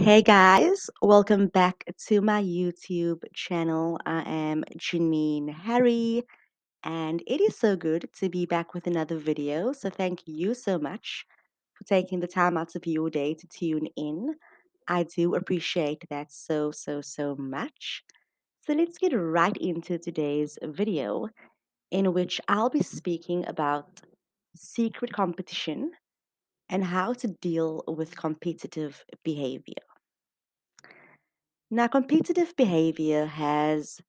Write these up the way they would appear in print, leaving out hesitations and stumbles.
Hey guys, welcome back to my YouTube channel. I am Janine Harry, and it is so good to be back with another video. So, thank you so much for taking the time out of your day to tune in. I do appreciate that so much. So, let's get right into today's video, in which I'll be speaking about secret competition and how to deal with competitive behavior. Now, competitive behavior has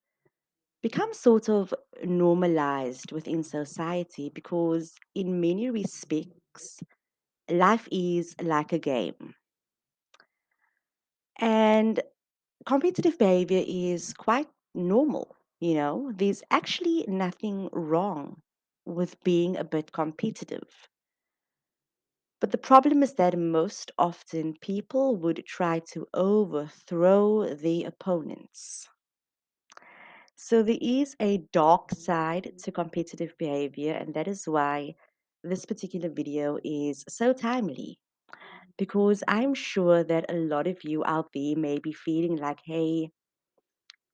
become sort of normalized within society because, in many respects, life is like a game. And competitive behavior is quite normal. There's actually nothing wrong with being a bit competitive. But the problem is that most often people would try to overthrow the opponents. So there is a dark side to competitive behavior, and that is why this particular video is so timely. Because I'm sure that a lot of you out there may be feeling like, hey,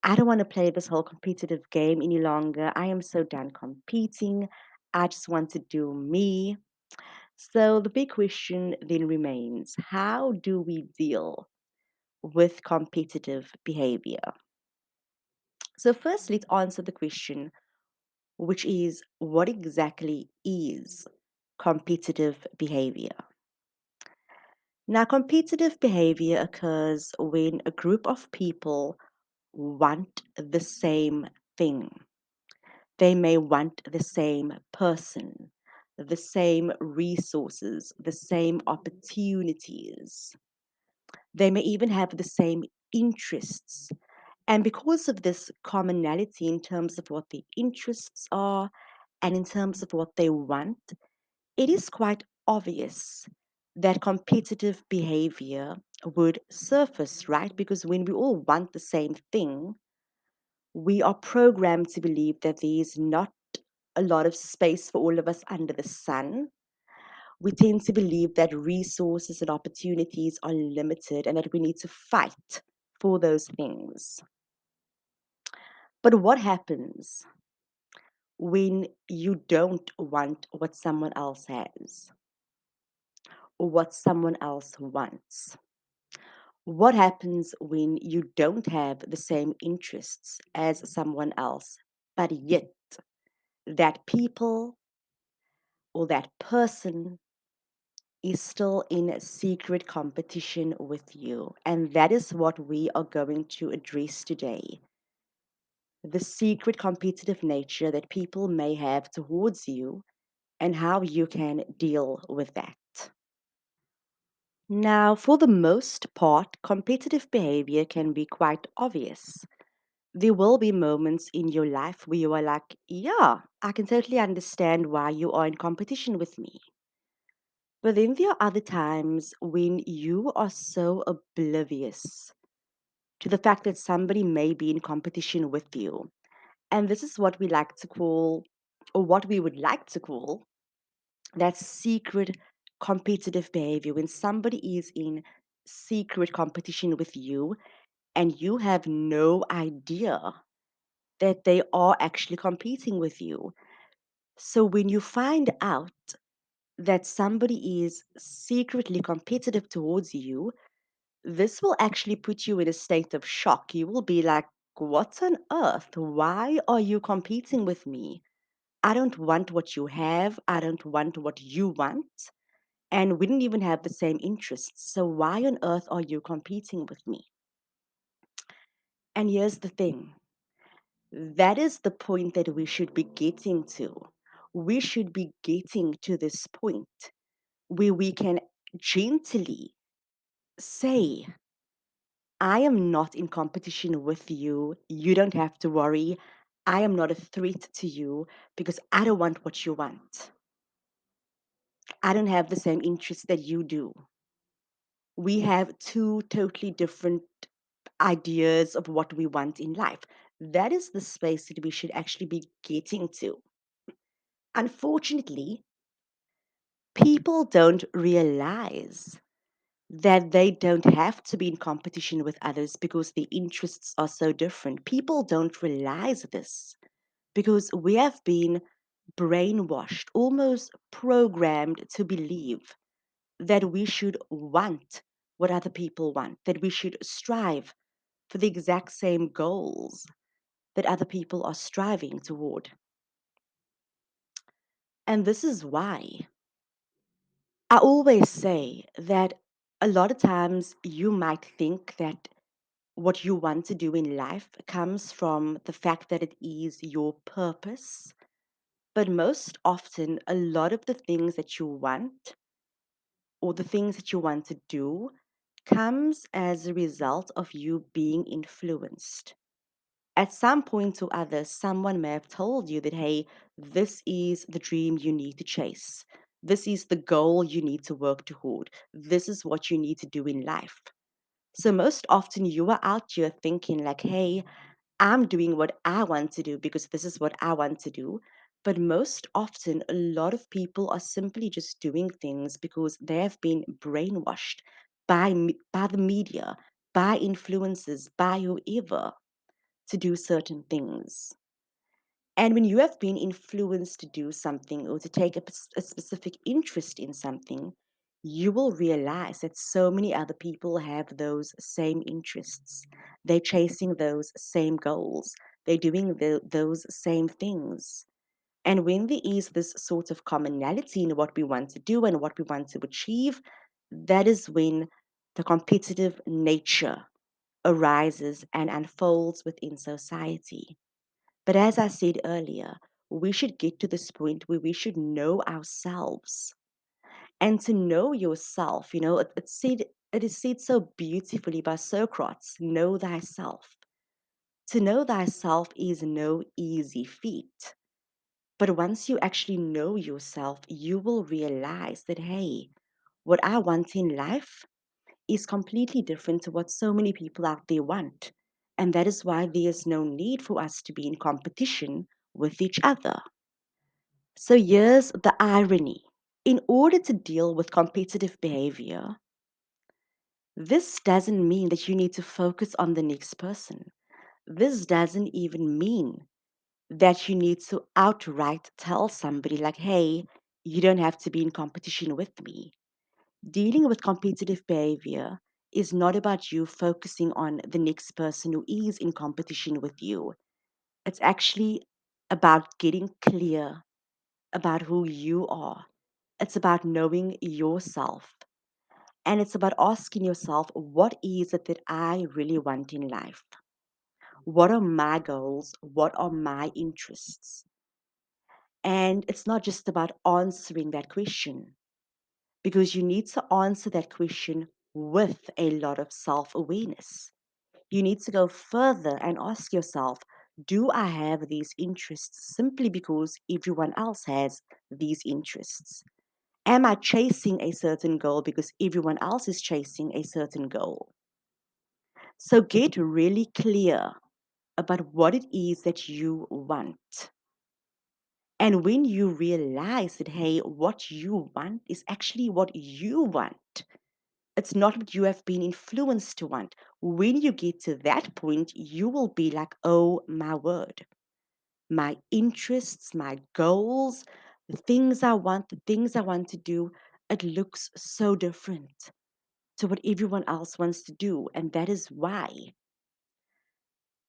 I don't want to play this whole competitive game any longer. I am so done competing. I just want to do me. So the big question then remains, how do we deal with competitive behavior? So, first, let's answer the question, which is what exactly is competitive behavior? Now, competitive behavior occurs when a group of people want the same thing. They may want the same person, the same resources, the same opportunities. They may even have the same interests. And because of this commonality in terms of what the interests are and in terms of what they want, it is quite obvious that competitive behavior would surface, right? Because when we all want the same thing, we are programmed to believe that there is not a lot of space for all of us under the sun. We tend to believe that resources and opportunities are limited and that we need to fight for those things. But what happens when you don't want what someone else has or what someone else wants? What happens when you don't have the same interests as someone else, but yet that people or that person is still in a secret competition with you? And that is what we are going to address today, the secret competitive nature that people may have towards you and how you can deal with that. Now, for the most part, competitive behavior can be quite obvious. There will be moments in your life where you are like, yeah, I can totally understand why you are in competition with me. But then there are other times when you are so oblivious to the fact that somebody may be in competition with you. And this is what we like to call, or what we would like to call, that secret competitive behavior. When somebody is in secret competition with you and you have no idea that they are actually competing with you. So when you find out that somebody is secretly competitive towards you, this will actually put you in a state of shock. You will be like, what on earth? Why are you competing with me? I don't want what you have. I don't want what you want. And we don't even have the same interests. So why on earth are you competing with me? And here's the thing, that is the point that we should be getting to. We should be getting to this point where we can gently say, I am not in competition with you. You don't have to worry. I am not a threat to you because I don't want what you want. I don't have the same interests that you do. We have two totally different ideas of what we want in life. That is the space that we should actually be getting to. Unfortunately, people don't realize that they don't have to be in competition with others because their interests are so different. People don't realize this because we have been brainwashed, almost programmed to believe that we should want what other people want, that we should strive for the exact same goals that other people are striving toward. And this is why I always say that a lot of times you might think that what you want to do in life comes from the fact that it is your purpose. But most often, a lot of the things that you want or the things that you want to do comes as a result of you being influenced. At some point or other, someone may have told you that, hey, this is the dream you need to chase. This is the goal you need to work toward. This is what you need to do in life. So, most often, you are out here thinking, like, hey, I'm doing what I want to do because this is what I want to do. But most often, a lot of people are simply just doing things because they have been brainwashed by the media, by influencers, by whoever to do certain things. And when you have been influenced to do something or to take a specific interest in something, you will realize that so many other people have those same interests. They're chasing those same goals. They're doing those same things. And when there is this sort of commonality in what we want to do and what we want to achieve, that is when the competitive nature arises and unfolds within society. But as I said earlier, we should get to this point where we should know ourselves. And to know yourself, it is said so beautifully by Socrates, know thyself. To know thyself is no easy feat. But once you actually know yourself, you will realize that, hey, what I want in life is completely different to what so many people out there want. And that is why there's no need for us to be in competition with each other. So here's the irony. In order to deal with competitive behavior, this doesn't mean that you need to focus on the next person. This doesn't even mean that you need to outright tell somebody, like, hey, you don't have to be in competition with me. Dealing with competitive behavior is not about you focusing on the next person who is in competition with you. It's actually about getting clear about who you are. It's about knowing yourself. And it's about asking yourself, what is it that I really want in life? What are my goals? What are my interests? And it's not just about answering that question, because you need to answer that question with a lot of self awareness. You need to go further and ask yourself, do I have these interests simply because everyone else has these interests? Am I chasing a certain goal because everyone else is chasing a certain goal? So get really clear about what it is that you want. And when you realize that, hey, what you want is actually what you want, it's not what you have been influenced to want. When you get to that point, you will be like, oh my word, my interests, my goals, the things I want to do, it looks so different to what everyone else wants to do. And that is why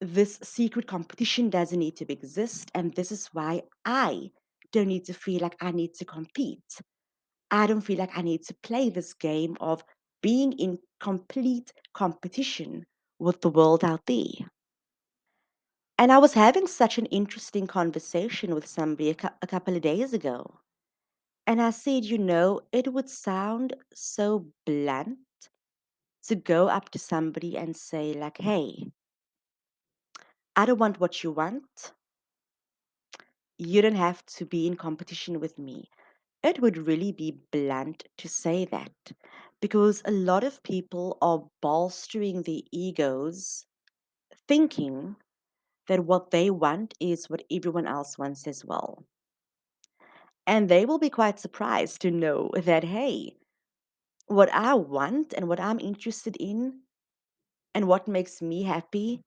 this secret competition doesn't need to exist. And this is why I don't need to feel like I need to compete. I don't feel like I need to play this game of being in complete competition with the world out there. And I was having such an interesting conversation with somebody a couple of days ago. And I said, it would sound so blunt to go up to somebody and say, like, hey, I don't want what you want. You don't have to be in competition with me. It would really be blunt to say that because a lot of people are bolstering their egos, thinking that what they want is what everyone else wants as well. And they will be quite surprised to know that, hey, What I want and what I'm interested in and what makes me happy,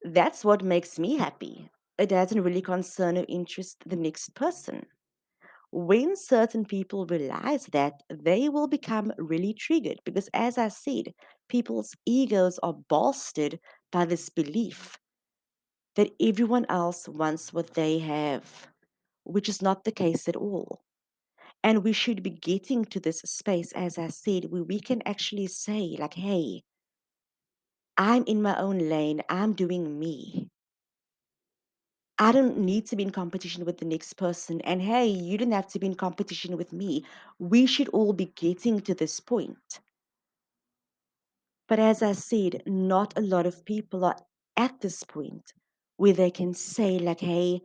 that's what makes me happy. It doesn't really concern or interest the next person. When certain people realize that, they will become really triggered because, as I said, people's egos are bolstered by this belief that everyone else wants what they have, which is not the case at all. And we should be getting to this space, as I said, where we can actually say, like, hey, I'm in my own lane, I'm doing me. I don't need to be in competition with the next person. And hey, you don't have to be in competition with me. We should all be getting to this point. But as I said, not a lot of people are at this point where they can say, like, hey,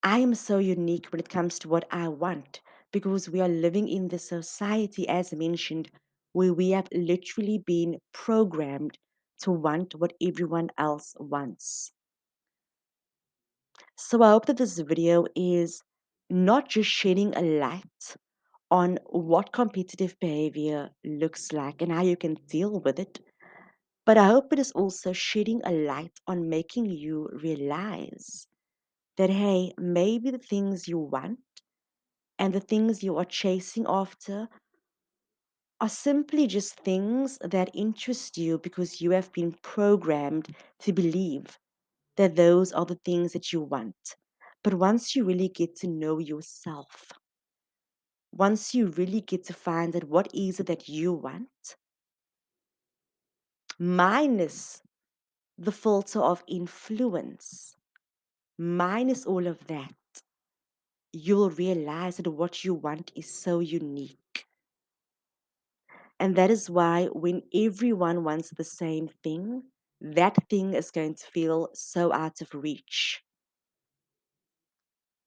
I am so unique when it comes to what I want, because we are living in the society, as mentioned, where we have literally been programmed to want what everyone else wants. So I hope that this video is not just shedding a light on what competitive behavior looks like and how you can deal with it, but I hope it is also shedding a light on making you realize that, hey, maybe the things you want and the things you are chasing after are simply just things that interest you because you have been programmed to believe that those are the things that you want. But once you really get to know yourself, once you really get to find out what is it that you want, minus the filter of influence, minus all of that, you'll realize that what you want is so unique. And that is why when everyone wants the same thing, that thing is going to feel so out of reach.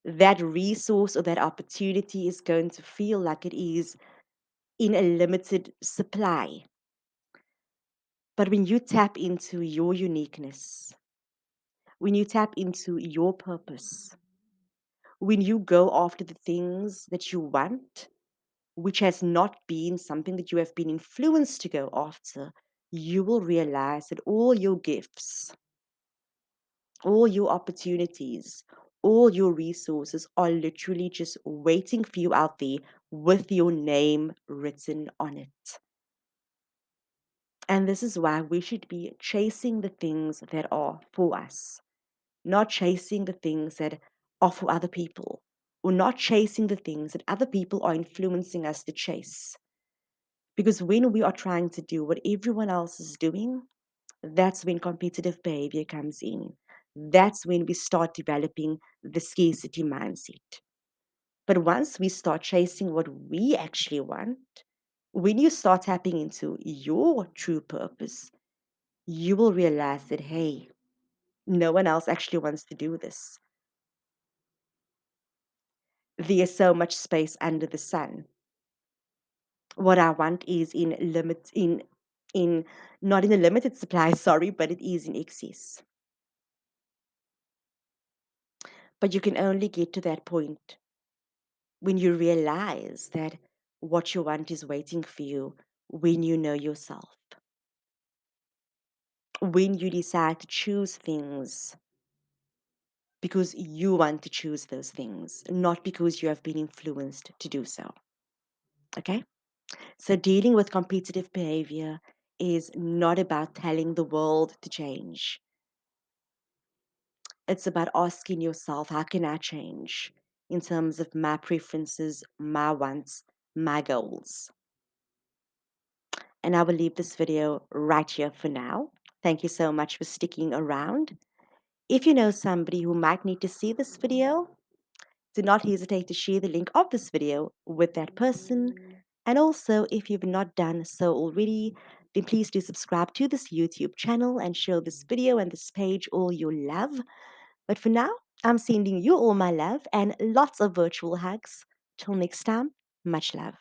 That resource or that opportunity is going to feel like it is in a limited supply. But when you tap into your uniqueness, when you tap into your purpose, when you go after the things that you want, which has not been something that you have been influenced to go after, you will realize that all your gifts, all your opportunities, all your resources are literally just waiting for you out there with your name written on it. And this is why we should be chasing the things that are for us, not chasing the things that are for other people, or not chasing the things that other people are influencing us to chase. Because when we are trying to do what everyone else is doing, that's when competitive behavior comes in. That's when we start developing the scarcity mindset. But once we start chasing what we actually want, when you start tapping into your true purpose, you will realize that, hey, no one else actually wants to do this. There's so much space under the sun. What I want is in not in a limited supply, sorry, but it is in excess. But you can only get to that point when you realize that what you want is waiting for you, when you know yourself, when you decide to choose things because you want to choose those things, not because you have been influenced to do so. Okay? So, dealing with competitive behavior is not about telling the world to change. It's about asking yourself, how can I change in terms of my preferences, my wants, my goals? And I will leave this video right here for now. Thank you so much for sticking around. If you know somebody who might need to see this video, do not hesitate to share the link of this video with that person. And also, if you've not done so already, then please do subscribe to this YouTube channel and show this video and this page all your love. But for now, I'm sending you all my love and lots of virtual hugs. Till next time, much love.